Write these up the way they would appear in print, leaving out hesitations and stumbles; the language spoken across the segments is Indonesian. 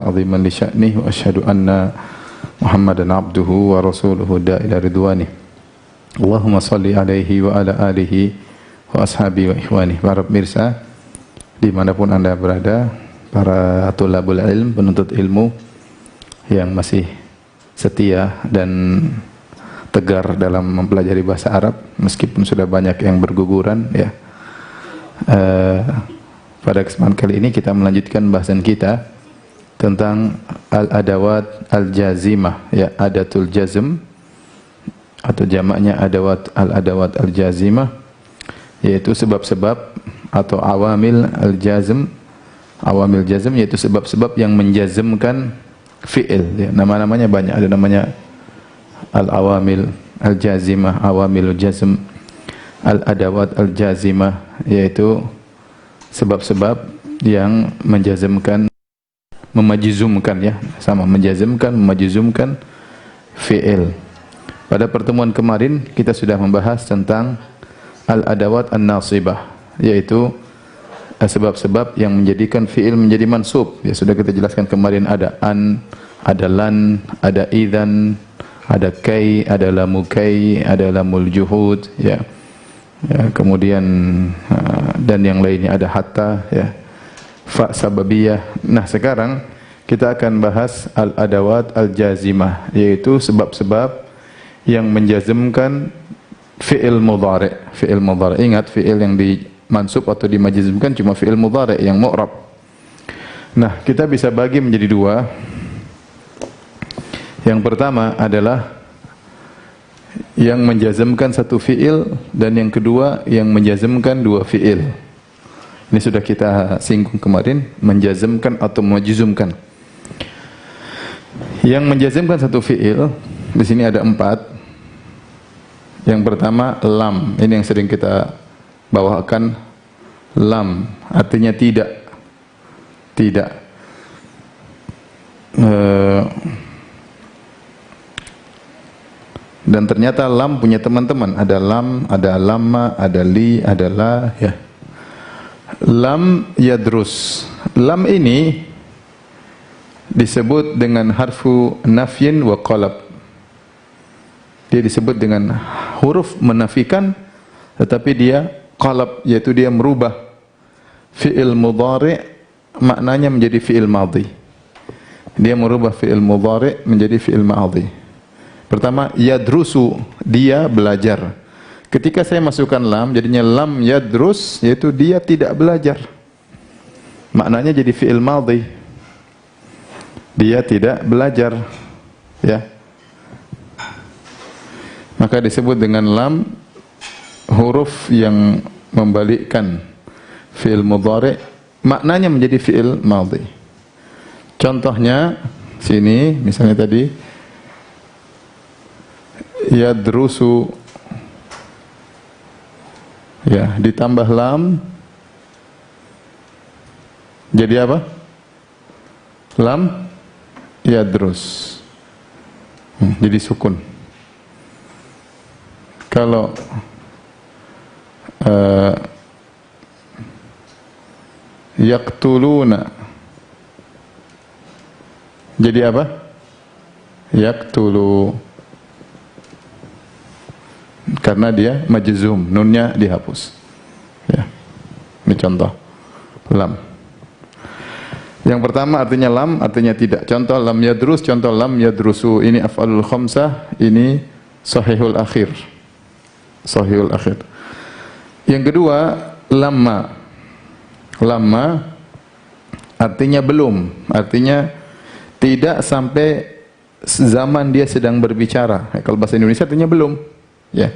ta'ziman li sya'nihi wa asyhadu anna Muhammadan abduhu wa rasuluhu da'ila ridwanih. Allahumma salli alaihi wa ala alihi wa ashabi wa ikhwani. Para pemirsa dimanapun Anda berada, para tulabul ilm, penuntut ilmu yang masih setia dan tegar dalam mempelajari bahasa Arab meskipun sudah banyak yang berguguran ya. Pada kesempatan kali ini kita melanjutkan bahasan kita tentang al-adawat al-jazimah ya, adatul jazm atau jamaknya al-adawat al-jazimah, yaitu sebab-sebab atau awamil al-jazm. Awamil jazm yaitu sebab-sebab yang menjazmkan fi'il ya. Nama-namanya banyak, ada namanya al-awamil al-jazimah, awamil jazm, al-adawat al-jazimah, yaitu sebab-sebab yang menjazmkan, memajzumkan ya, sama menjazmkan, memajzumkan fi'il. Pada pertemuan kemarin kita sudah membahas tentang al-adawat an-nasibah, yaitu sebab-sebab yang menjadikan fi'il menjadi mansub. Ya sudah kita jelaskan kemarin, ada an, ada lan, ada idzan, ada kai, ada lamu kai, ada lamul juhud ya. Ya, kemudian dan yang lainnya ada hatta ya, fa sababiyah. Nah, sekarang kita akan bahas al-adawat al-jazimah, yaitu sebab-sebab yang menjazmkan fi'il mudhari'. Fi'il mudhari', ingat fi'il yang dimansub atau dimajzumkan cuma fi'il mudhari' yang mu'rab. Nah, kita bisa bagi menjadi dua. Yang pertama adalah yang menjazmkan satu fi'il, dan yang kedua yang menjazmkan dua fi'il. Ini sudah kita singgung kemarin, menjazmkan atau memajzumkan. Yang menjazmkan satu fi'il di sini ada 4. Yang pertama lam, ini yang sering kita bawakan. Lam artinya tidak, tidak. Dan ternyata lam punya teman-teman, ada lam, ada lamma, ada li, ada la ya. Lam yadrus. Lam ini disebut dengan harfu nafyin wa qalab. Dia disebut dengan huruf menafikan, tetapi dia qalab, yaitu dia merubah fi'il mudhari' maknanya menjadi fi'il madhi. Dia merubah fi'il mudhari' menjadi fi'il madhi. Pertama, yadrusu, dia belajar. Ketika saya masukkan lam, jadinya lam yadrus, yaitu dia tidak belajar. Maknanya jadi fi'il madhi. Dia tidak belajar ya. Maka disebut dengan lam, huruf yang membalikkan fi'il mudhari' maknanya menjadi fi'il madhi. Contohnya sini misalnya tadi yadrusu ya, ditambah lam jadi apa? Lam yadrus, jadi sukun. Kalau yaktuluna jadi apa? Yaktulu, karena dia majzum, nunnya dihapus ya. Ini contoh lam. Yang pertama artinya lam, artinya tidak. Contoh lam yadrus, contoh lam yadrusu. Ini af'alul khamsah, ini sahihul akhir. Sahihul akhir. Yang kedua lamma. Lamma artinya belum, artinya tidak sampai zaman dia sedang berbicara. Kalau bahasa Indonesia artinya belum ya.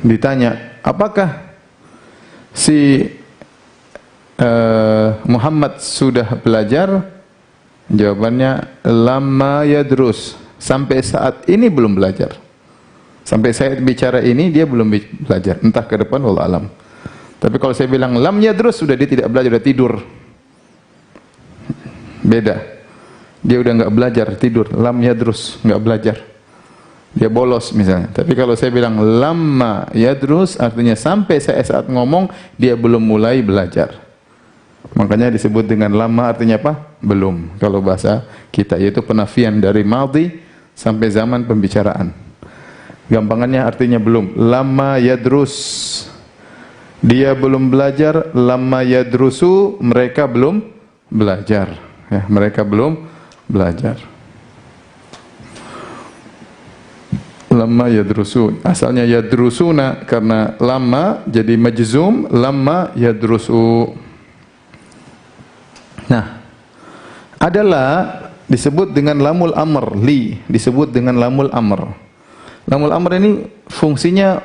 Ditanya, apakah si Muhammad sudah belajar? Jawabannya lamma yadrus, sampai saat ini belum belajar. Sampai saya bicara ini dia belum belajar. Entah ke depan wallahu alam. Tapi kalau saya bilang lam yadrus, sudah dia tidak belajar, sudah tidur. Beda. Dia udah enggak belajar, tidur. Lam yadrus, enggak belajar. Dia bolos misalnya. Tapi kalau saya bilang lamma yadrus, artinya sampai saya saat ngomong dia belum mulai belajar. Makanya disebut dengan lama artinya apa? Belum. Kalau bahasa kita yaitu penafian dari madhi sampai zaman pembicaraan. Gampangannya artinya belum. Lama yadrus. Dia belum belajar. Lama yadrusu, mereka belum belajar. Ya, mereka belum belajar. Lama yadrusu. Asalnya yadrusuna karena lama jadi majzum. Lama yadrusu. Nah, adalah disebut dengan lamul amr, disebut dengan lamul amr. Lamul amr ini fungsinya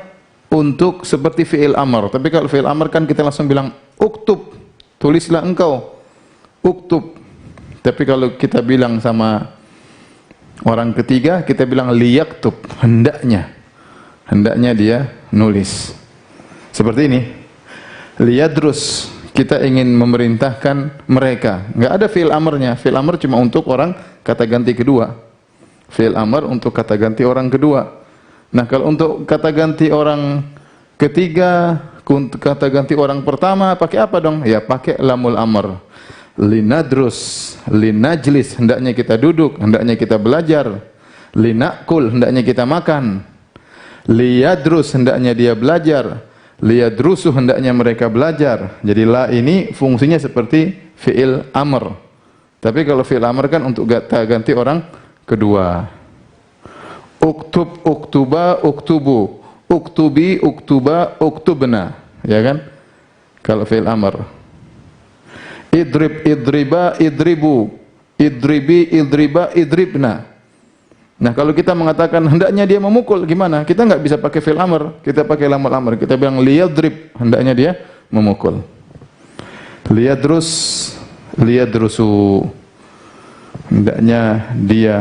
untuk seperti fi'il amr. Tapi kalau fi'il amr kan kita langsung bilang uktub, tulislah engkau. Uktub. Tapi kalau kita bilang sama orang ketiga, kita bilang liyaktub, hendaknya. Hendaknya dia nulis. Seperti ini. Liyadrus, kita ingin memerintahkan mereka. Enggak ada fi'il amrnya. Fi'il amr cuma untuk orang kata ganti kedua. Fi'il amr untuk kata ganti orang kedua. Nah, kalau untuk kata ganti orang ketiga, kata ganti orang pertama, pakai apa dong? Ya, pakai lamul amr. Linadrus, linajlis, hendaknya kita duduk, hendaknya kita belajar. Linakul, hendaknya kita makan. Liyadrus, hendaknya dia belajar. Liyadrusu, hendaknya mereka belajar. Jadi la ini fungsinya seperti fi'il amr. Tapi kalau fi'il amr kan untuk ganti orang kedua. Uktub, uktuba, uktubu. Uktubi, uktuba, uktubna. Ya kan? Kalau fi'il amr. Idrib, idriba, idribu. Idribi, idriba, idribna. Nah, kalau kita mengatakan hendaknya dia memukul, gimana? Kita enggak bisa pakai fi'il amr, kita pakai lamul amr. Kita bilang liyadrib, hendaknya dia memukul. Liyadrus, liyadrusu. Hendaknya dia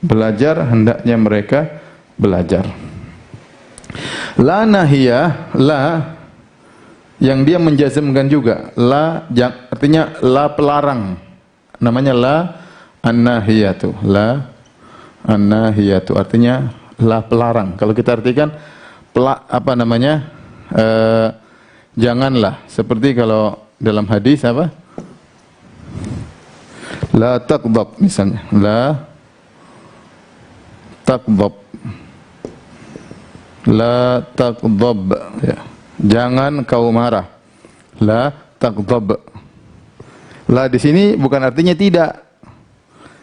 belajar, hendaknya mereka belajar. La nahiyah, la yang dia menjazmkan juga. La artinya la pelarang. Namanya la an-nahiyatu. La an-nahiyatu artinya la pelarang. Kalau kita artikan janganlah. Seperti kalau dalam hadis apa? La taqdab misalnya. La taqdab. La taqdab ya. Jangan kau marah. La taqdab. La di sini bukan artinya tidak.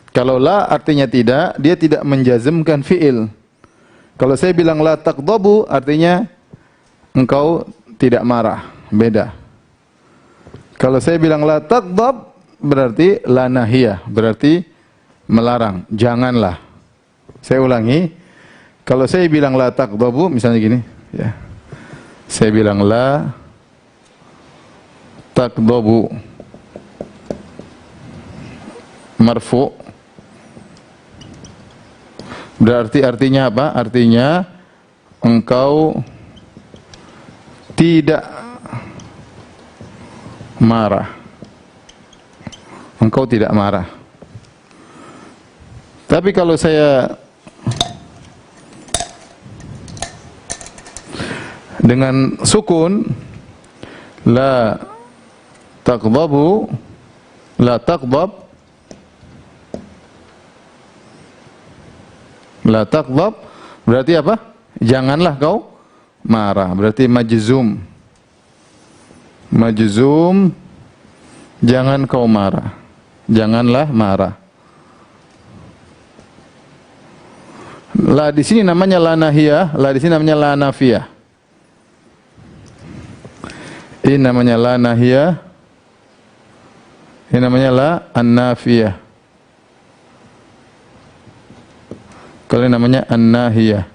Kalau la artinya tidak, dia tidak menjazmkan fi'il. Kalau saya bilang la taqdabu, artinya engkau tidak marah. Beda. Kalau saya bilang la taqdab, berarti la nahiyah. Berarti melarang. Janganlah. Saya ulangi. Kalau saya bilang la taqdabu, misalnya gini. Ya. Saya bilang la taqdabu. Marfu'. Berarti artinya apa? Artinya engkau tidak marah. Engkau tidak marah. Tapi kalau saya dengan sukun la taqdabu, la taqdab, la taqdab berarti apa? Janganlah kau marah. Berarti majzum. Majzum, jangan kau marah. Janganlah marah. La di sini namanya la nahiyah, la di sini namanya la nafiyah. Ini namanya la nahiyah. Ini namanya la an-nafiyah. Kalau ini namanya an-nahiyah.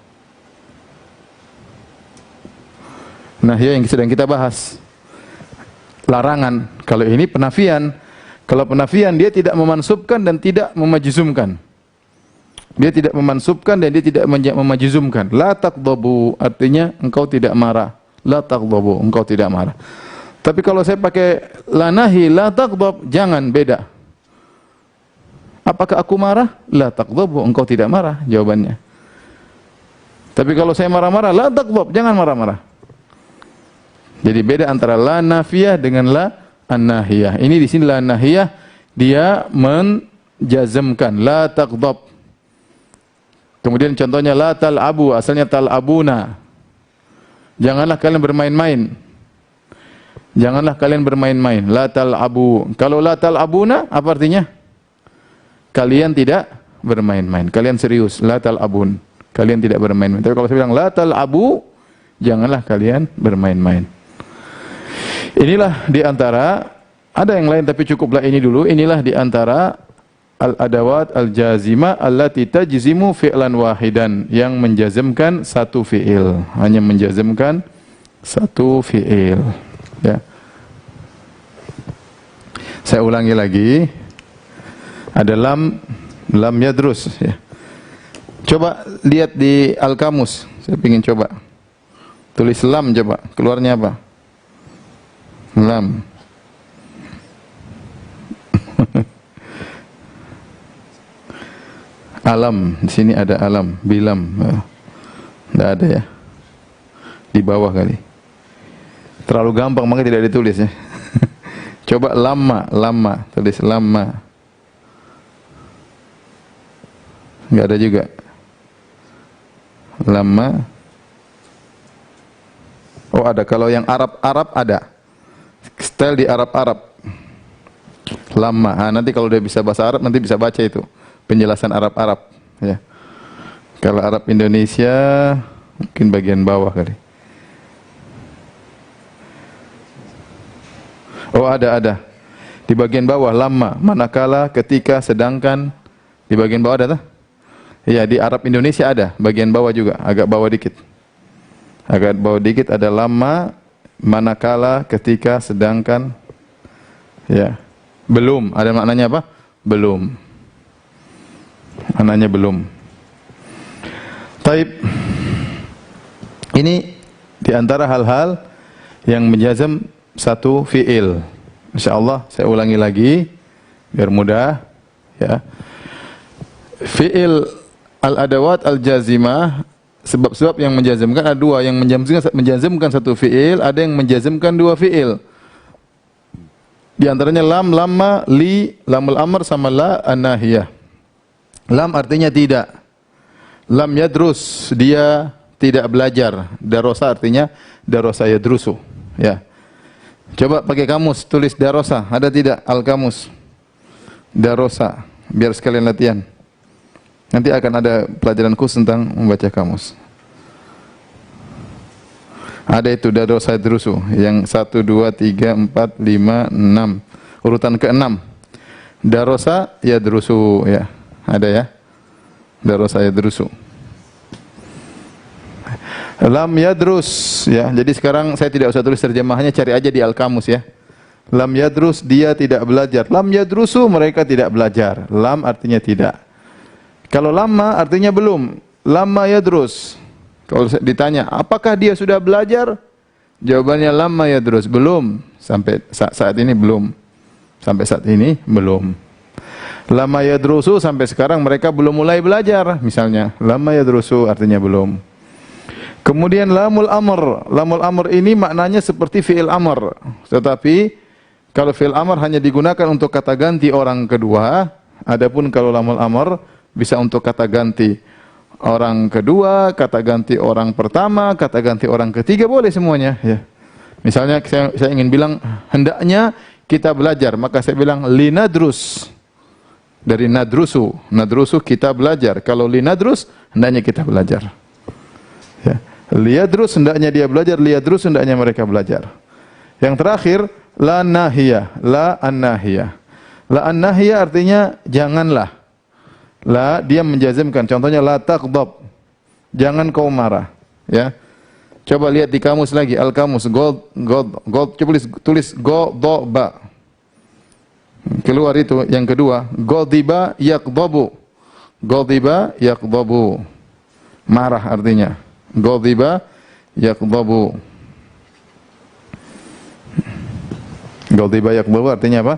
Nahiyah yang sedang kita bahas. Larangan. Kalau ini penafian. Kalau penafian dia tidak memansubkan dan tidak memajzumkan. Dia tidak memansubkan dan dia tidak memajzumkan. La taqdabu artinya engkau tidak marah. La taqdabu, engkau tidak marah. Tapi kalau saya pakai la nahi, la taqdab, jangan, beda. Apakah aku marah? La taqdabu, engkau tidak marah, jawabannya. Tapi kalau saya marah-marah, la taqdab, jangan marah-marah. Jadi beda antara la nafiyah dengan la an-nahiyah. Ini di sini la an-nahiyah dia menjazmkan la taghdab. Kemudian contohnya la tal'abu, asalnya tal'abuna. Janganlah kalian bermain-main. Janganlah kalian bermain-main. La tal'abu. Kalau la tal'abuna apa artinya? Kalian tidak bermain-main. Kalian serius. La tal'abun. Kalian tidak bermain-main. Tapi kalau saya bilang la tal'abu, janganlah kalian bermain-main. Inilah di antara, ada yang lain tapi cukuplah ini dulu. Inilah di antara al-adawat al-jazimah allati tajzimu fi'lan wahidan, yang menjazmkan satu fi'il, hanya menjazmkan satu fi'il. Ya. Saya ulangi lagi. Ada lam yadrus ya. Coba lihat di Al-Kamus. Saya ingin coba. Tulis lam coba. Keluarnya apa? Lam. Alam. Di sini ada alam. Bilam. Tidak ada ya. Di bawah kali. Terlalu gampang makanya tidak ditulis ya. Coba lama. Tulis lama. Enggak ada juga. Lama. Oh ada, kalau yang Arab ada. Style di Arab. Lama. Nanti kalau dia bisa bahasa Arab nanti bisa baca itu penjelasan Arab ya. Kalau Arab Indonesia mungkin bagian bawah kali. Oh ada. Di bagian bawah lama, manakala, ketika, sedangkan. Di bagian bawah ada tak? Iya, di Arab Indonesia ada, bagian bawah juga, agak bawah dikit. Agak bawah dikit ada lama, manakala, ketika, sedangkan. Ya. Belum, ada maknanya apa? Belum. Maknanya belum. Taib. Ini di antara hal-hal yang menjazm satu fi'il. Insyaallah saya ulangi lagi biar mudah ya. Fi'il al-adawat al-jazimah, sebab-sebab yang menjazmkan ada dua, yang menjazmkan satu fi'il, ada yang menjazmkan dua fi'il. Di antaranya lam, lamma, li, lamul amr sama la an-nahiyah. Lam artinya tidak. Lam yadrus, dia tidak belajar. Darosa artinya darosa yadrusu, ya. Coba pakai kamus, tulis darosa, ada tidak al-kamus? Darosa, biar sekalian latihan. Nanti akan ada pelajaran khusus tentang membaca kamus. Ada itu darosa yadrusu, yang 1, 2, 3, 4, 5, 6. Urutan ke-6. Darosa yadrusu, ya. Ada ya? Darosa yadrusu. Lam yadrus ya. Jadi sekarang saya tidak usah tulis terjemahannya, cari aja di Al-Kamus ya. Lam yadrus, dia tidak belajar. Lam yadrusu, mereka tidak belajar. Lam artinya tidak. Kalau lama artinya belum. Lama yadrus. Kalau ditanya, apakah dia sudah belajar? Jawabannya lama yadrus, belum. Sampai saat ini belum. Sampai saat ini belum. Lama yadrusu, sampai sekarang mereka belum mulai belajar. Misalnya, lama yadrusu artinya belum. Kemudian lamul amr. Lamul amr ini maknanya seperti fi'il amr. Tetapi kalau fi'il amr hanya digunakan untuk kata ganti orang kedua. Adapun kalau lamul amr bisa untuk kata ganti orang kedua, kata ganti orang pertama, kata ganti orang ketiga, boleh semuanya. Ya. Misalnya saya ingin bilang hendaknya kita belajar, maka saya bilang linadrus. Dari nadrusu. Nadrusu kita belajar. Kalau linadrus hendaknya kita belajar. Ya. Liyadrus hendaknya dia belajar, liyadrus hendaknya mereka belajar. Yang terakhir, la nahiyah, la an-nahiyah. La an-nahiyah artinya janganlah. La dia menjazmkan. Contohnya la taghdab. Jangan kau marah, ya. Coba lihat di kamus lagi, Al-Kamus, gold, coba tulis ghadaba. Keluar itu yang kedua, ghadiba yaghdhabu. Ghadiba yaghdhabu. Marah artinya. Ghadiba yaghdhabu. Ghadiba yaghdhabu artinya apa?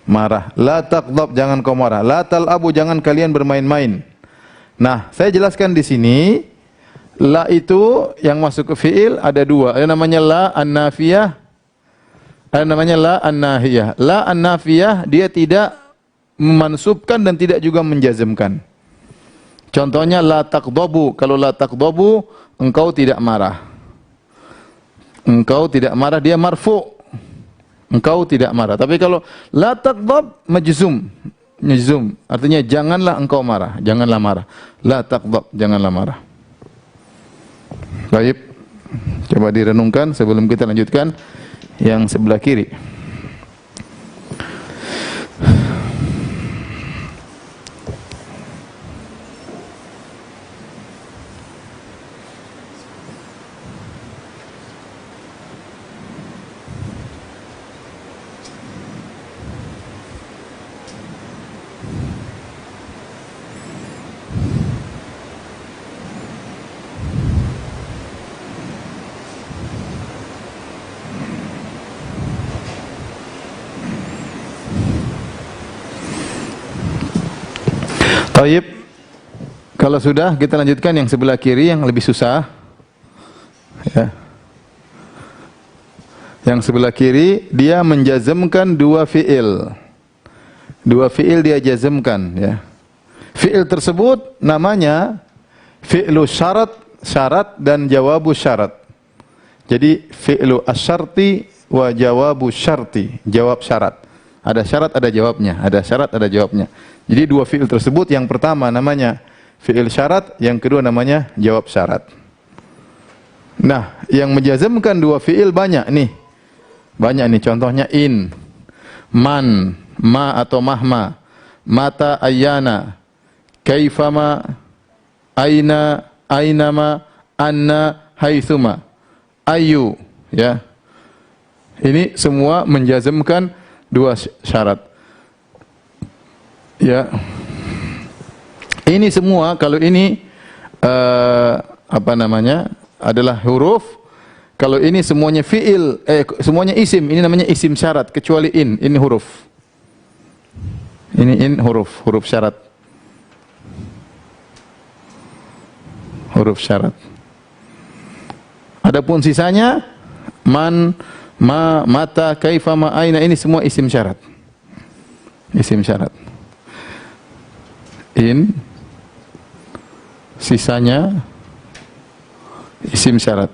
Marah. La taghdab, jangan kau marah. La tal'abu, jangan kalian bermain-main. Nah, saya jelaskan di sini, la itu yang masuk ke fi'il ada dua. Ada namanya la an-nafiyah. Ada namanya la an-nahiyah. La an-nafiyah dia tidak memansubkan dan tidak juga menjazmkan. Contohnya la taqdabu. Kalau la taqdabu, engkau tidak marah. Engkau tidak marah, dia marfu'. Engkau tidak marah. Tapi kalau la taqdab, majzum. Majzum. Artinya janganlah engkau marah. Janganlah marah. La taqdab, janganlah marah. Baik. Coba direnungkan sebelum kita lanjutkan yang sebelah kiri. Taib. Kalau sudah, kita lanjutkan yang sebelah kiri yang lebih susah. Ya. Yang sebelah kiri dia menjazmkan dua fiil. Dua fiil dia jazmkan, ya. Fiil tersebut namanya fi'lu syarat, syarat dan jawabu syarat. Jadi fi'lu asyarti wa jawabu syarti, jawab syarat. Ada syarat, ada jawabnya. Ada syarat, ada jawabnya. Jadi dua fi'il tersebut, yang pertama namanya fi'il syarat, yang kedua namanya jawab syarat. Nah, yang menjazmkan dua fi'il banyak nih. Banyak nih, contohnya in, man, ma atau mahma, mata ayyana, kaifama, aina, ainama, anna, haitsuma, ayu, ya. Ini semua menjazmkan dua syarat. Ya. Ini semua kalau ini apa namanya? Adalah huruf. Kalau ini semuanya fiil, semuanya isim, ini namanya isim syarat kecuali in, ini huruf. Ini in huruf, huruf syarat. Huruf syarat. Adapun sisanya man, ma, mata, kaifa, ma, aina, ini semua isim syarat. Isim syarat. In, sisanya isim syarat.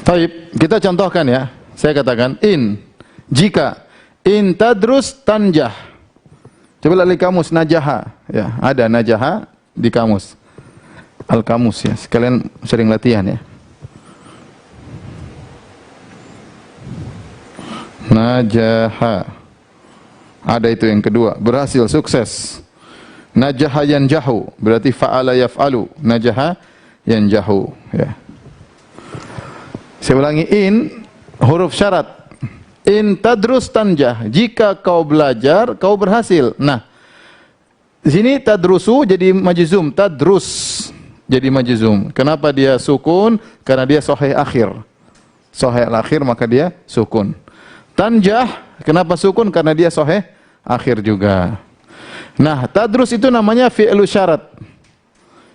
Taib, kita contohkan ya. Saya katakan in, jika in tadrus tanjah. Coba lihat kamus najaha, ya, ada najaha di kamus. Al kamus ya, sekalian sering latihan ya. Najaha. Ada itu yang kedua, berhasil, sukses. Najaha yanjahu, berarti fa'ala yaf'alu. Najaha yanjahu, ya. Saya ulangi, in huruf syarat. In tadrus tanjah, jika kau belajar kau berhasil. Nah, di sini tadrusu jadi majzum, tadrus jadi majzum. Kenapa dia sukun? Karena dia sahih akhir. Sahih akhir maka dia sukun. Tanjah, kenapa sukun? Karena dia sahih akhir juga. Nah, tadrus itu namanya fi'lu syarat.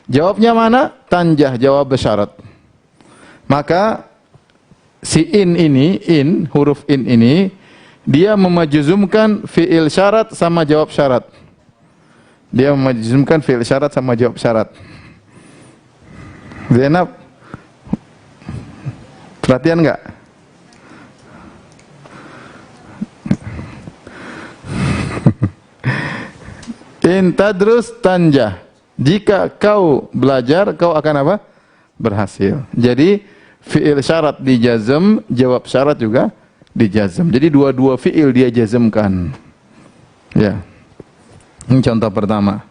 Jawabnya mana? Tanjah, jawab syarat. Maka si in ini, in, huruf in ini, dia memajzumkan fi'il syarat sama jawab syarat. Dia memajzumkan fi'il syarat sama jawab syarat. Zainab, perhatian enggak? In tadrus tanjah. Jika kau belajar, kau akan apa? Berhasil. Jadi fi'il syarat dijazm, jawab syarat juga dijazm. Jadi dua-dua fi'il dia jazmkan. Ya. Ini contoh pertama.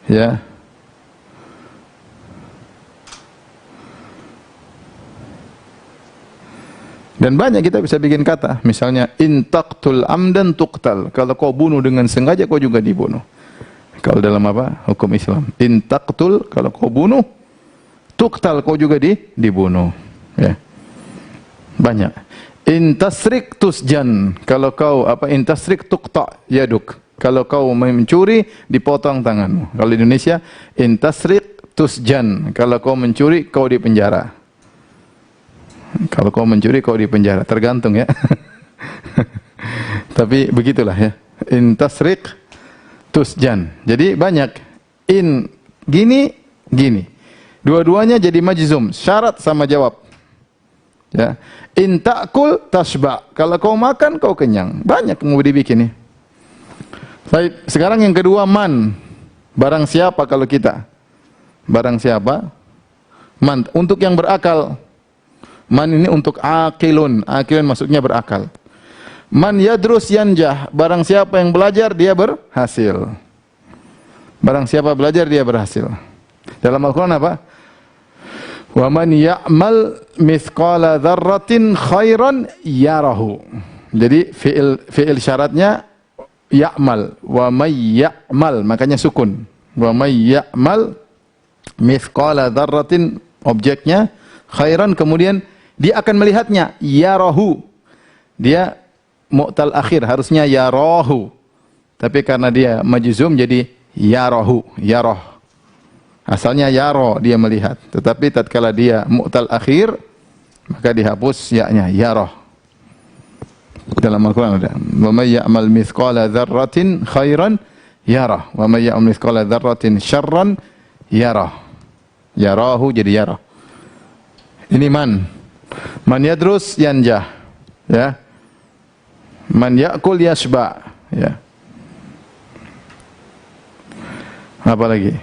Ya. Dan banyak kita bisa bikin kata. Misalnya in taqtul amdan tuqtal. Kalau kau bunuh dengan sengaja kau juga dibunuh. Kalau dalam apa? Hukum Islam. In taqtul, kalau kau bunuh, tuqtal, kau juga dibunuh. Ya. Banyak. In tasrik tusjan, kalau kau apa? In tasrik tuqta yaduk. Kalau kau mencuri, dipotong tanganmu. Kalau di Indonesia, in tasrik tusjan, kalau kau mencuri, kau dipenjara. Kalau kau mencuri kau di penjara, tergantung ya. Tapi begitulah ya. In tasriq tusjan. Jadi banyak in gini gini. Dua-duanya jadi majzum, syarat sama jawab. Ya. In ta'kul tashba. Kalau kau makan kau kenyang. Banyak mau dibikin nih. Baik, sekarang yang kedua man. Barang siapa kalau kita? Barang siapa? Man, untuk yang berakal. Man ini untuk akilun. Akilun maksudnya berakal. Man yadrus yanjah. Barang siapa yang belajar dia berhasil. Barang siapa belajar dia berhasil. Dalam Al-Quran apa? Wa man ya'mal mithqala dzarratin khairan yarahu. Jadi fi'il syaratnya ya'mal. Wa may ya'mal, makanya sukun. Wa may ya'mal mithqala dzarratin, objeknya khairan, kemudian dia akan melihatnya, yarahu. Dia mu'tal akhir, harusnya yarahu. Tapi karena dia majzum jadi yarahu, yarah. Asalnya yaro, dia melihat. Tetapi tatkala dia mu'tal akhir, maka dihapus ya-nya, yarah. Dalam Al-Quran ada. Wa may ya'mal mithqala dzarratin khairan yarah. Wa may ya'mal mithqala dzarratin syarran yarah. Yarahu jadi yarah. Ini man. Man yadrus yanjah. Ya. Man ya'kul yashba. Ya. Apa lagi?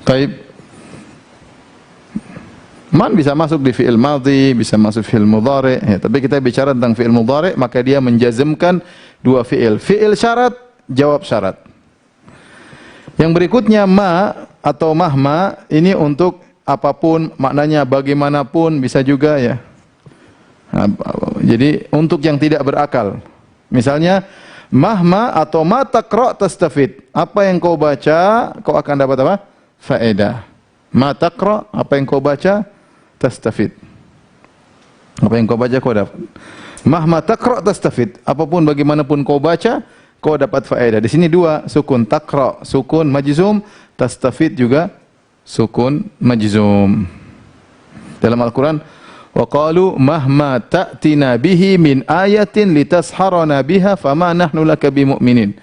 Taib. Man bisa masuk di fi'il madhi, bisa masuk fi'il mudhari. Ya, tapi kita bicara tentang fi'il mudhari, maka dia menjazmkan dua fi'il. Fi'il syarat, jawab syarat. Yang berikutnya ma atau mahma, ini untuk apapun, maknanya bagaimanapun bisa juga ya. Nah, jadi untuk yang tidak berakal. Misalnya mahma atau ma taqra tastafid. Apa yang kau baca, kau akan dapat apa? Faedah. Ma taqra, apa yang kau baca, tastafid. Apa yang kau baca kau dapat. Mahma taqra tastafid. Apapun bagaimanapun kau baca, kau dapat faedah. Di sini dua sukun, taqra sukun majzum, tastafid juga sukun majzum. Dalam Al-Quran, wa qalu mahma ta'tina bihi min ayatin litasharana biha fama nahnu laka bimu'minin.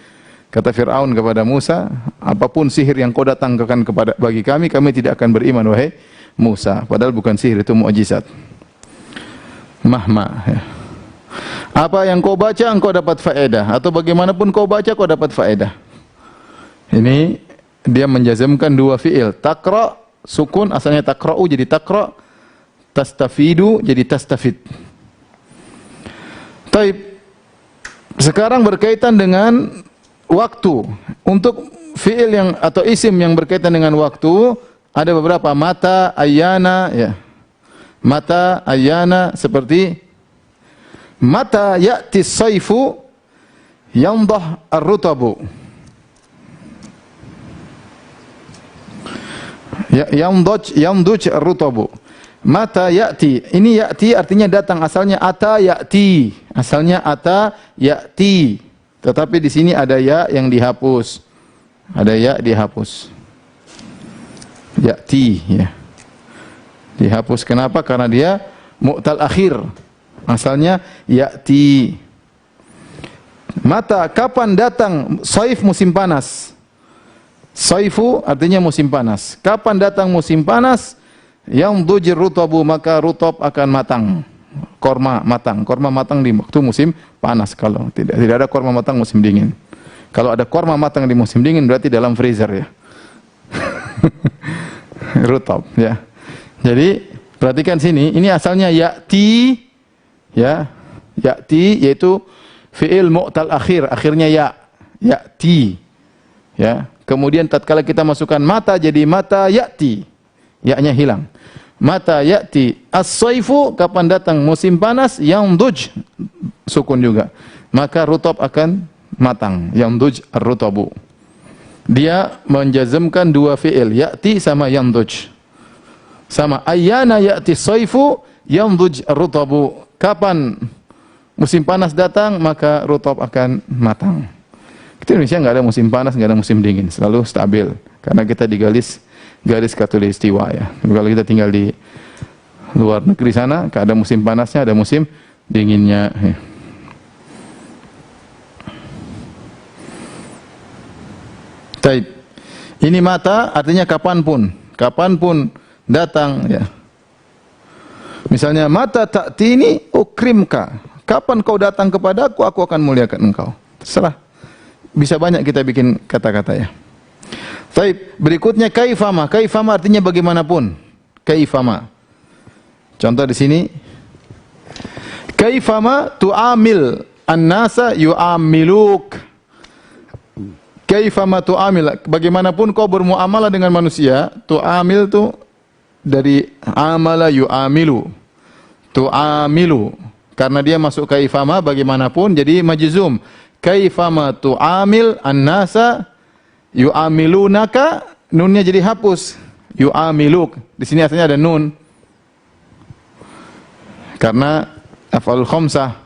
Kata Fir'aun kepada Musa, apapun sihir yang kau datangkan kepada bagi kami, kami tidak akan beriman wahai Musa. Padahal bukan sihir, itu mukjizat. Mahma. Ya. Apa yang kau baca, engkau dapat faedah. Atau bagaimanapun kau baca, kau dapat faedah. Ini dia menjazmkan dua fi'il. Taqra, sukun, asalnya taqra'u jadi taqra'. Tastafidu jadi tastafid. Taib. Sekarang berkaitan dengan waktu. Untuk fi'il yang atau isim yang berkaitan dengan waktu ada beberapa, mata, ayyana ya. Mata, ayyana, seperti mata ya'ti as-sayfu yandah ar-rutabu. Ya, yanduj ar-rutabu. Mata ya'ti. Ini ya'ti artinya datang, asalnya ata ya'ti. Asalnya ata ya'ti. Tetapi di sini ada ya yang dihapus. Ada ya dihapus. Ya'ti ya. Dihapus kenapa? Karena dia mu'tal akhir. Asalnya ya'ti. Mata, kapan datang saif, musim panas. Saifu artinya musim panas. Kapan datang musim panas? Yang dujir rutabu, maka rutab akan matang. Korma matang. Korma matang di waktu musim panas. Kalau tidak ada korma matang musim dingin. Kalau ada korma matang di musim dingin berarti dalam freezer ya. Rutab ya. Jadi perhatikan sini, ini asalnya ya'ti ya. Ya'ti yaitu fi'il mu'tal akhir, akhirnya ya. Ya'ti ya. Kemudian tatkala kita masukkan mata jadi mata ya'ti. Ya-nya hilang. Mata ya'ti as-saifu, kapan datang musim panas, yanduj sukun juga. Maka rutab akan matang. Yanduj ar-rutabu. Dia menjazmkan dua fi'il, ya'ti sama yanduj. Sama ayyana ya'ti as-saifu yanduj ar-rutabu. Kapan musim panas datang, maka rutab akan matang. Kita Indonesia enggak ada musim panas, enggak ada musim dingin, selalu stabil. Karena kita di garis katulistiwa ya. Kalau kita tinggal di luar negeri sana, ada musim panasnya, ada musim dinginnya. Taib. Ini mata artinya kapanpun datang, ya. Misalnya mata ta'tini ukrimka. Kapan kau datang kepadaku, aku akan muliakan engkau. Terserah. Bisa banyak kita bikin kata-kata, ya. Taib. Berikutnya kaifama. Kaifama artinya bagaimanapun. Kaifama. Contoh di sini. Kaifama tu'amil an-nasa yu'amiluk. Kaifama tu'amil, bagaimanapun kau bermuamalah dengan manusia, tu'amil tu dari amala yu'amilu. Tu'amilu, karena dia masuk kaifama bagaimanapun jadi majzum. Kaifama tu'amil an-nasa yu'amilunaka, nunnya jadi hapus. Yu'amiluk, di sini asalnya ada nun. Karena af'alul khamsah,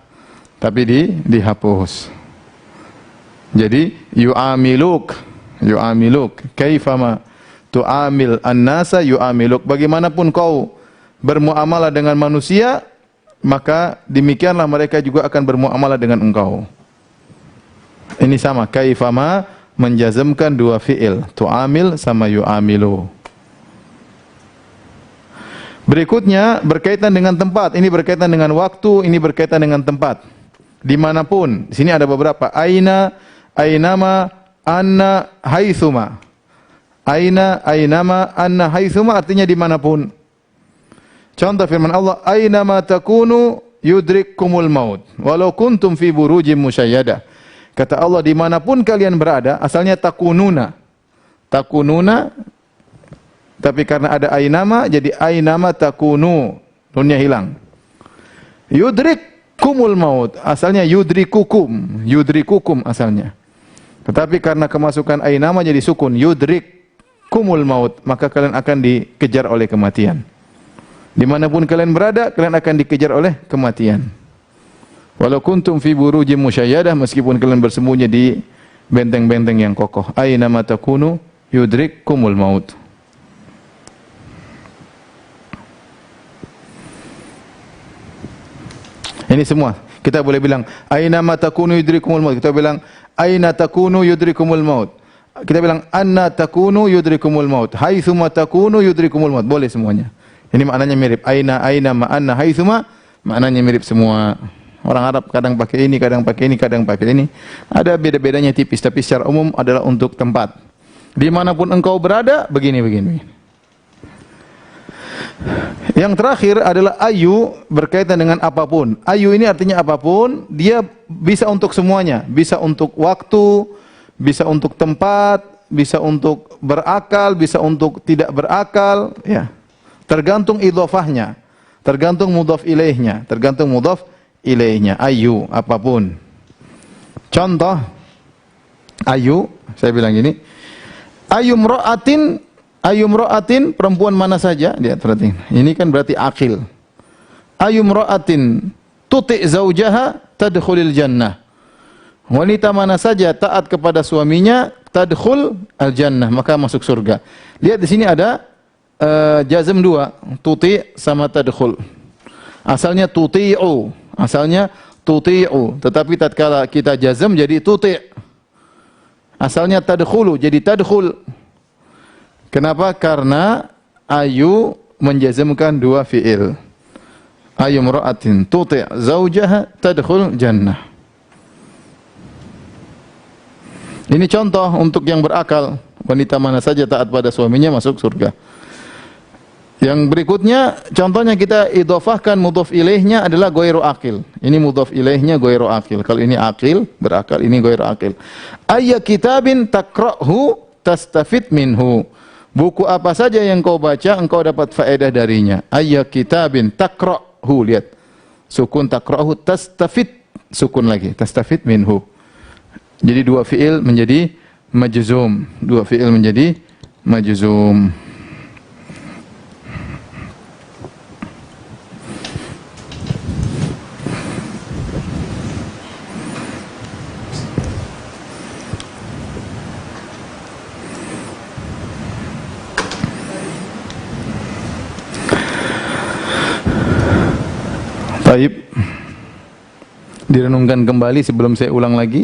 tapi dihapus. Jadi yu'amiluk kaifama tu'amil an-nasa yu'amiluk, bagaimanapun kau bermuamalah dengan manusia, maka demikianlah mereka juga akan bermuamalah dengan engkau. Ini sama, kaifama menjazmkan dua fi'il, tu'amil sama yu'amilu. Berikutnya berkaitan dengan tempat, ini berkaitan dengan waktu, ini berkaitan dengan tempat. Dimanapun, di sini ada beberapa, ainama, anna, haitsuma. Ainama, anna, haitsuma artinya dimanapun. Contoh firman Allah, ainama takunu yudrikkumul maut, walau kuntum fi burujim musyayyada. Kata Allah, dimanapun kalian berada, asalnya takununa. Takununa, tapi karena ada ainama, jadi ainama takunu, nunnya hilang. Yudrikkumul maut, asalnya yudrikukum asalnya. Tetapi karena kemasukan ainama jadi sukun, yudrikkumul maut, maka kalian akan dikejar oleh kematian. Dimanapun kalian berada, kalian akan dikejar oleh kematian. Walau kuntum fi burujim musyayyadah, meskipun kalian bersembunyi di benteng-benteng yang kokoh. Ainama takunu yudrikkumul maut. Ini semua. Kita boleh bilang ainama takunu yudrikumul maut. Kita bilang aina takunu yudrikumul maut. Kita bilang anna takunu yudrikumul maut. Haitsuma takunu yudrikumul maut. Boleh semuanya. Ini maknanya mirip. Aina ma anna haitsuma maknanya mirip semua. Orang Arab kadang pakai ini, kadang pakai ini, kadang pakai ini. Ada beda-bedanya tipis, tapi secara umum adalah untuk tempat. Dimanapun engkau berada, begini. Yang terakhir adalah ayu, berkaitan dengan apapun. Ayu ini artinya apapun, dia bisa untuk semuanya. Bisa untuk waktu, bisa untuk tempat, bisa untuk berakal, bisa untuk tidak berakal. Ya. Tergantung idhofahnya, tergantung mudhaf ilaihnya, ayu, apapun. Contoh, ayu, saya bilang gini, ayu mra'atin, perempuan mana saja, lihat berarti. Ini kan berarti akil. Ayu mra'atin tuti' zaujaha tadkhulil jannah. Wanita mana saja taat kepada suaminya, tadkhul al jannah, maka masuk surga. Lihat di sini ada jazm dua, tuti' sama tadkhul. Asalnya tuti'u, tetapi tatkala kita jazm jadi tuti'. Asalnya tadkhulu, jadi tadkhul. Kenapa? Karena ayu menjazmkan dua fi'il. Ayu mra'atin tuti' zaujaha tadkhul jannah. Ini contoh untuk yang berakal. Wanita mana saja taat pada suaminya masuk surga. Yang berikutnya, contohnya kita idhofahkan mudhaf ilaihnya adalah ghairu akil. Ini mudhaf ilaihnya ghairu akil. Kalau ini akil, berakal, ini ghairu akil. Ayya kitabin takra'hu tastafid minhu. Buku apa saja yang kau baca, engkau dapat faedah darinya. Ayya kitabin takra'hu, lihat. Sukun takra'hu, tastafid, sukun lagi, tastafid minhu. Jadi dua fi'il menjadi majzum. Taib. Direnungkan kembali sebelum saya ulang lagi.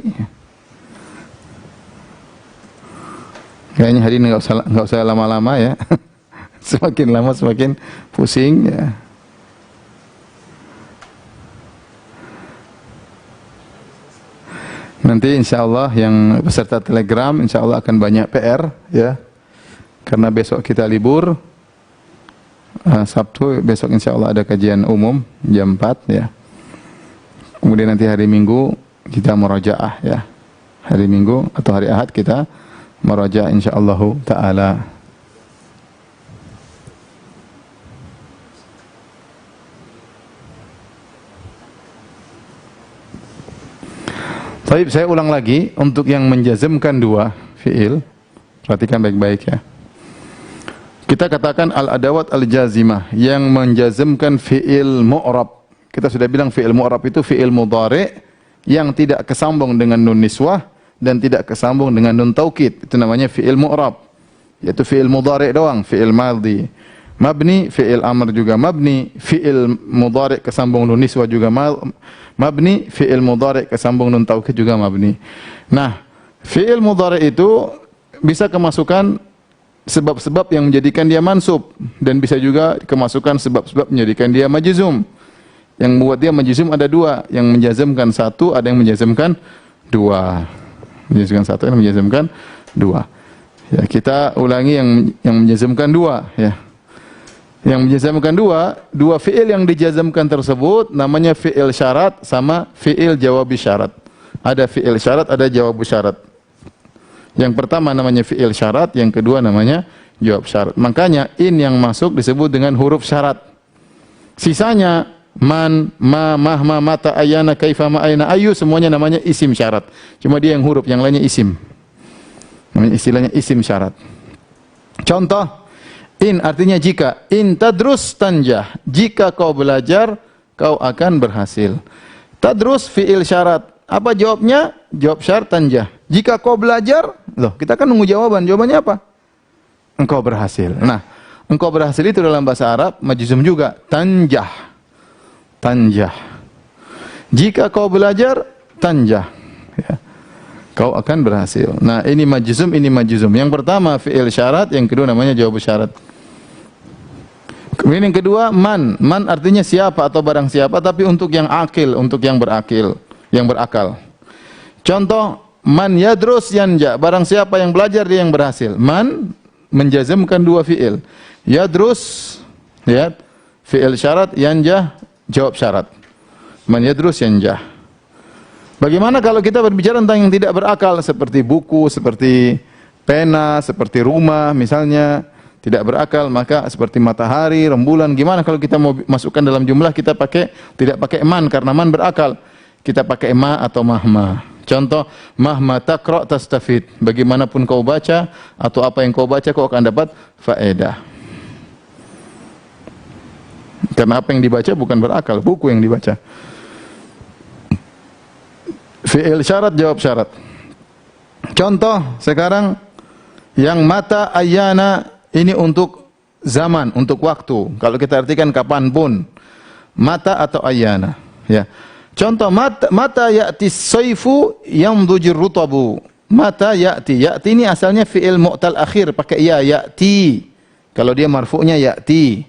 Kayaknya hari ini nggak usah lama-lama ya. Semakin lama semakin pusing ya. Nanti insya Allah yang peserta Telegram insya Allah akan banyak PR ya. Karena besok kita libur. Sabtu besok insya Allah ada kajian umum jam 4 ya. Kemudian nanti hari Minggu kita murajaah ya. Hari Minggu atau hari Ahad kita murajaah insya Allah Ta'ala. Baik, saya ulang lagi untuk yang menjazmkan dua fi'il. Perhatikan baik-baik ya. Kita katakan al-adawat al-jazimah yang menjazmkan fi'il mu'rab. Kita sudah bilang fi'il mu'rab itu fi'il mudhari' yang tidak kesambung dengan nun niswah dan tidak kesambung dengan nun taukid. Itu namanya fi'il mu'rab. Yaitu fi'il mudhari' doang, fi'il madhi. Mabni, fi'il amr juga mabni, fi'il mudhari' kesambung nun niswah juga mabni, fi'il mudhari' kesambung nun taukid juga mabni. Nah, fi'il mudhari' itu bisa kemasukan sebab-sebab yang menjadikan dia mansub dan bisa juga kemasukan sebab-sebab menjadikan dia majzum. Yang membuat dia majzum ada dua, yang menjazmkan satu, ada yang menjazmkan dua. Menjazmkan satu, yang menjazmkan dua. Ya, kita ulangi yang menjazmkan dua ya. Yang menjazmkan dua fi'il yang dijazmkan tersebut namanya fi'il syarat sama fi'il jawabi syarat. Ada fi'il syarat, ada jawab syarat. Yang pertama namanya fi'il syarat, yang kedua namanya jawab syarat. Makanya in yang masuk disebut dengan huruf syarat. Sisanya man, ma, mahma, mata, ayana, kaifa, ma, aina, ayu semuanya namanya isim syarat. Cuma dia yang huruf, yang lainnya isim. Namanya istilahnya isim syarat. Contoh in artinya jika. In tadrus tanjah. Jika kau belajar, kau akan berhasil. Tadrus fi'il syarat. Apa jawabnya? Jawab syarat tanjah. Jika kau belajar, loh kita kan nunggu jawaban. Jawabannya apa? Engkau berhasil. Nah, engkau berhasil itu dalam bahasa Arab majzum juga. Tanjah. Tanjah. Jika kau belajar, tanjah. Ya. Kau akan berhasil. Nah, ini majzum, ini majzum. Yang pertama fi'il syarat, yang kedua namanya jawab syarat. Kemudian yang kedua man. Man artinya siapa atau barang siapa, tapi untuk yang akil, untuk yang berakil, yang berakal. Contoh man yadrus yanja, barang siapa yang belajar dia yang berhasil. Man menjazmkan dua fi'il. Yadrus lihat fi'il syarat, yanja jawab syarat. Man yadrus yanja. Bagaimana kalau kita berbicara tentang yang tidak berakal seperti buku, seperti pena, seperti rumah misalnya, tidak berakal, maka seperti matahari, rembulan, gimana kalau kita mau masukkan dalam jumlah kita tidak pakai man karena man berakal. Kita pakai ma atau mahma. Contoh mahma taqra tastafid. Bagaimanapun kau baca atau apa yang kau baca kau akan dapat faedah. Karena apa yang dibaca bukan berakal, buku yang dibaca. Fi'il syarat jawab syarat. Contoh sekarang yang mata ayana ini untuk zaman, untuk waktu. Kalau kita artikan kapanpun. Mata atau ayana. Ya. Contoh mata ya'ti saifu yamdujir rutabu. Mata ya'ti. Ya'ti ini asalnya fi'il mu'tal akhir pakai ya ya'ti. Kalau dia marfu'nya ya'ti.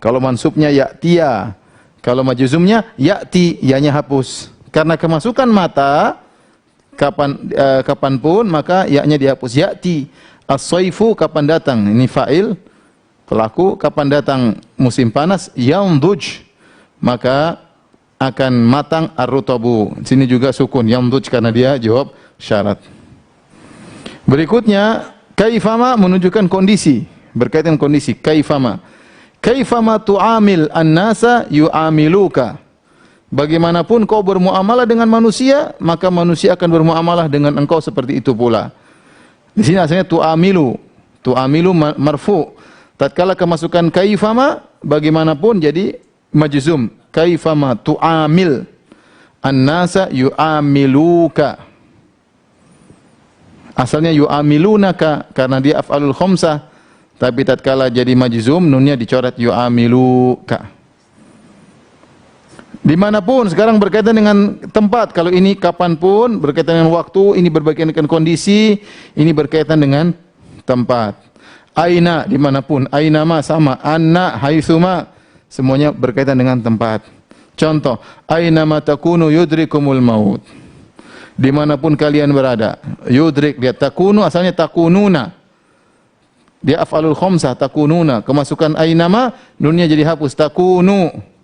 Kalau mansubnya ya'tiya. Kalau majzumnya ya'ti, ya-nya hapus. Karena kemasukan mata kapanpun maka ya-nya dihapus. Ya'ti as-saifu kapan datang. Ini fa'il pelaku, kapan datang musim panas, yamduj maka akan matang ar-rutabu. Sini juga sukun yamduj karena dia jawab syarat. Berikutnya kaifama menunjukkan kondisi, berkaitan kondisi. Kaifama tu'amil an-nasa yu'amiluka. Bagaimanapun kau bermuamalah dengan manusia, maka manusia akan bermuamalah dengan engkau seperti itu pula. Di sini asalnya tu'amilu marfu. Tatkala kemasukan kaifama, bagaimanapun jadi majzum. Kaifama tu'amil an-nasa yu'amiluka. Asalnya yu'amilunaka karena dia af'alul khamsah, tapi tatkala jadi majzum nunnya dicoret yu'amiluka. Dimanapun, sekarang berkaitan dengan tempat. Kalau ini kapanpun, berkaitan dengan waktu, ini berkaitan dengan kondisi, ini berkaitan dengan tempat. Aina, dimanapun. Aina ma sama. Anna, haitsuma, semuanya berkaitan dengan tempat. Contoh, aina ma takunu yudrikumul maut. Dimanapun kalian berada. Yudrik, lihat takunu, asalnya takununa. Dia af'alul khamsah, takununa. Kemasukan aina ma, nunnya jadi hapus. Takunu.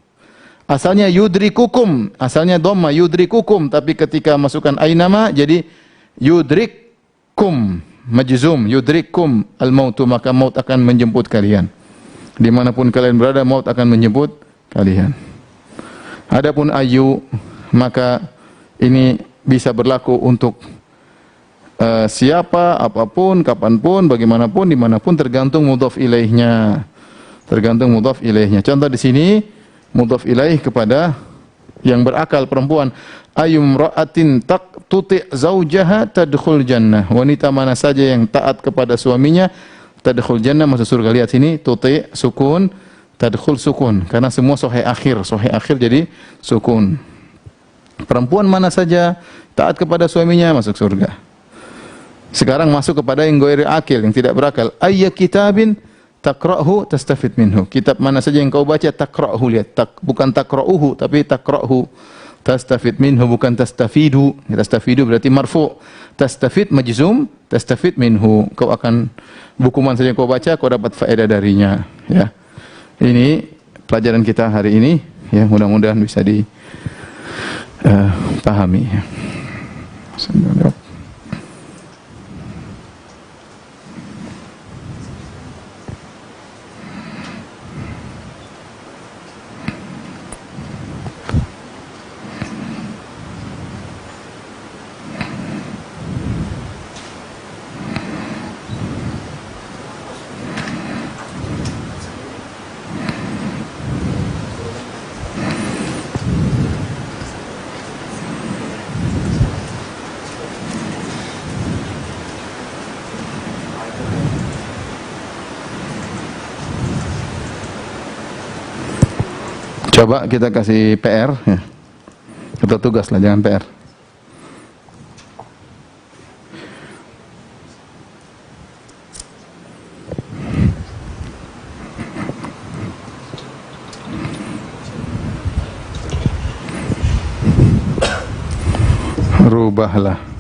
Asalnya yudrikukum, asalnya dhamma yudrikukum, tapi ketika masukkan ainama jadi yudrikkum, majzum, yudrikkum al-mautu, maka maut akan menjemput kalian. Dimanapun kalian berada, maut akan menjemput kalian. Adapun ayu, maka ini bisa berlaku untuk siapa, apapun, kapanpun, bagaimanapun, dimanapun, tergantung mudhaf ilaihnya. Tergantung mudhaf ilaihnya. Contoh di sini mudhaf ilaih kepada yang berakal perempuan. Ayyum ra'atin tuti' zaujaha tadkhul jannah. Wanita mana saja yang taat kepada suaminya tadkhul jannah, masuk surga. Lihat sini tuti' sukun, tadkhul sukun, karena semua sahih akhir jadi sukun. Perempuan mana saja taat kepada suaminya masuk surga. Sekarang masuk kepada yang ghairi akil, yang tidak berakal. Ayya kitabin taqra'hu tastafid minhu. Kitab mana saja yang kau baca, taqra'hu, lihat, bukan taqra'uhu tapi taqra'hu. Tastafid minhu bukan tastafidu. Tastafidu berarti marfu'. Tastafid majzum, tastafid minhu. Kau akan, buku mana saja yang kau baca, kau dapat faedah darinya, ya. Ini pelajaran kita hari ini, ya, mudah-mudahan bisa dipahami. Coba kita kasih PR, ya. Atau tugas lah, jangan PR. Rubahlah.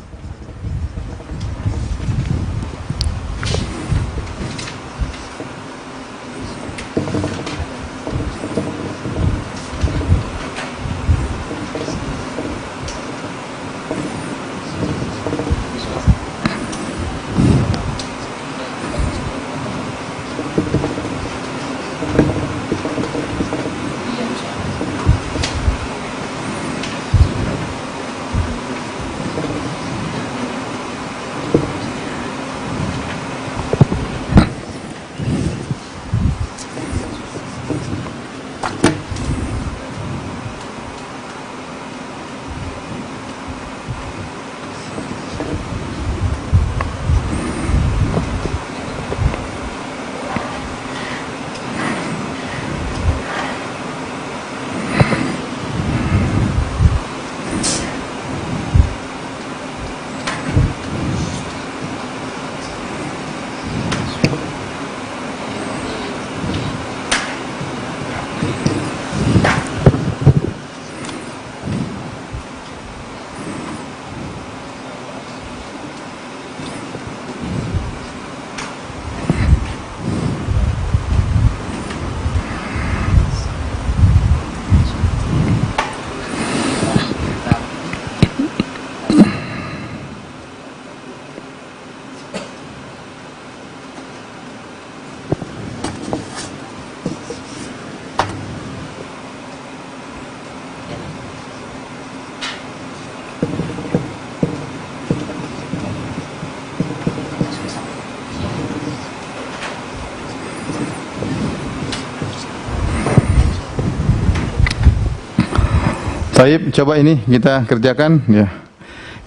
Baik, coba ini kita kerjakan, ya.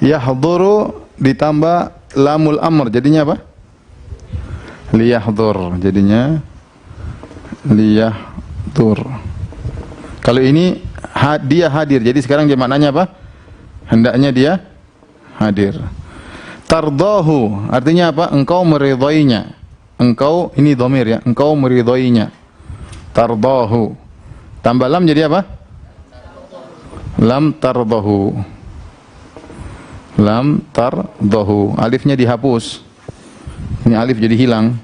Yahduru ditambah lamul amr, jadinya apa? Liyahdur, jadinya liyahdur. Kalau ini dia hadir. Jadi sekarang dia maknanya apa? Hendaknya dia hadir. Tardahu artinya apa? Engkau meridhoinya. Engkau, ini dhamir ya, engkau meridhoinya. Tardahu. Tambah lam jadi apa? Lam tardahu. Lam tardahu. Alifnya dihapus. Ini alif jadi hilang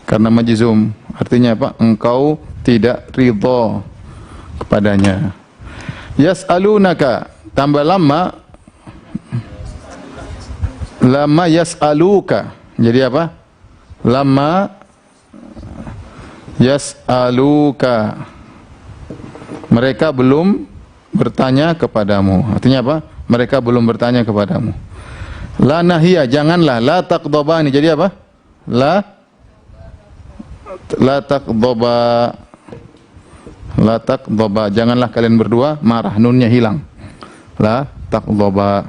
karena majzum. Artinya apa? Engkau tidak ridha kepadanya. Yas'alunaka tambah lama yas'aluka. Jadi apa? Lama yas'aluka. Mereka belum bertanya kepadamu. Artinya apa? Mereka belum bertanya kepadamu. La nahiyah, janganlah. La taqdhabani. Jadi apa? La taqdhaba. La taqdhaba. Janganlah kalian berdua marah. Nunnya hilang. La taqdhaba.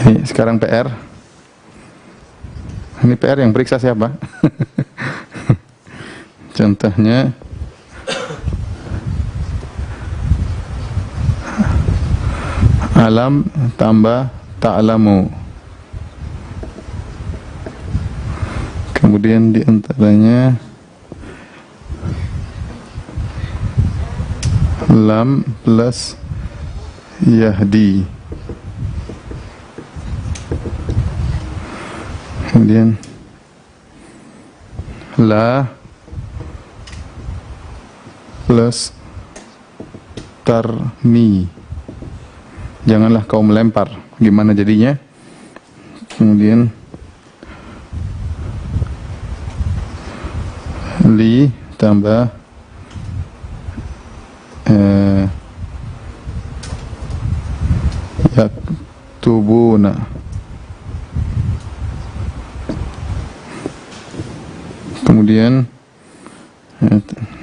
Ini sekarang PR. Ini PR yang periksa siapa? Contohnya alam tambah ta'lamu. Kemudian di antaranya lam plus yahdi. Kemudian la plus tarmi. Janganlah kau melempar. Gimana jadinya? Kemudian li tambah yaktubuna. Kemudian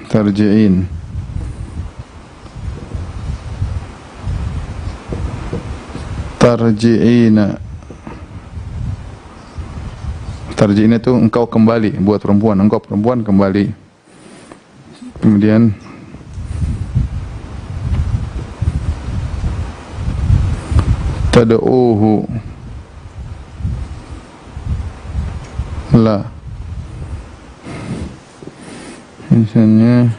tarji'in. Tarji'ina. Tarji'in itu engkau kembali. Buat perempuan, engkau perempuan kembali. Kemudian tad'uhu. La. Misalnya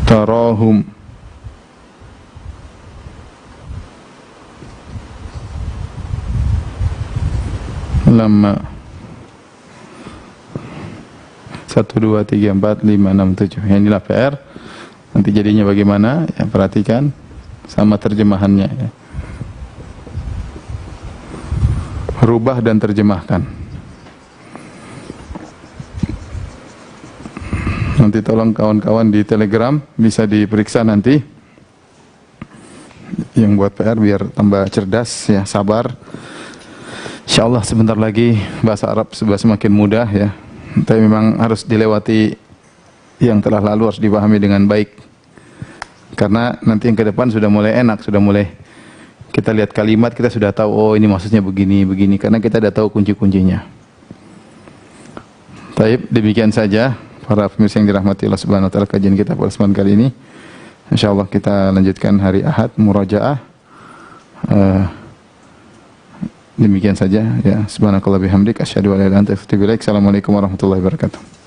tarahum. Lama 1, 2, 3, 4, 5, 6, 7. Inilah PR. Nanti jadinya bagaimana? Ya, perhatikan sama terjemahannya ya. Rubah dan terjemahkan. Nanti tolong kawan-kawan di Telegram bisa diperiksa nanti. Yang buat PR biar tambah cerdas ya, sabar. Insyaallah sebentar lagi bahasa Arab sudah semakin mudah ya. Tapi memang harus dilewati yang telah lalu, harus dipahami dengan baik. Karena nanti yang ke depan sudah mulai enak, sudah mulai kita lihat kalimat, kita sudah tahu, oh ini maksudnya begini, begini. Karena kita sudah tahu kunci-kuncinya. Baik, demikian saja para pemirsa yang dirahmati Allah Subhanahu wa taala, kajian kita pada kesempatan kali ini. Insyaallah kita lanjutkan hari Ahad murajaah. Demikian saja ya. Subhanakallah bihamdik asyhadu an la ilaha illa anta astaghfiruka wa atubu ilaik. Assalamualaikum warahmatullahi wabarakatuh.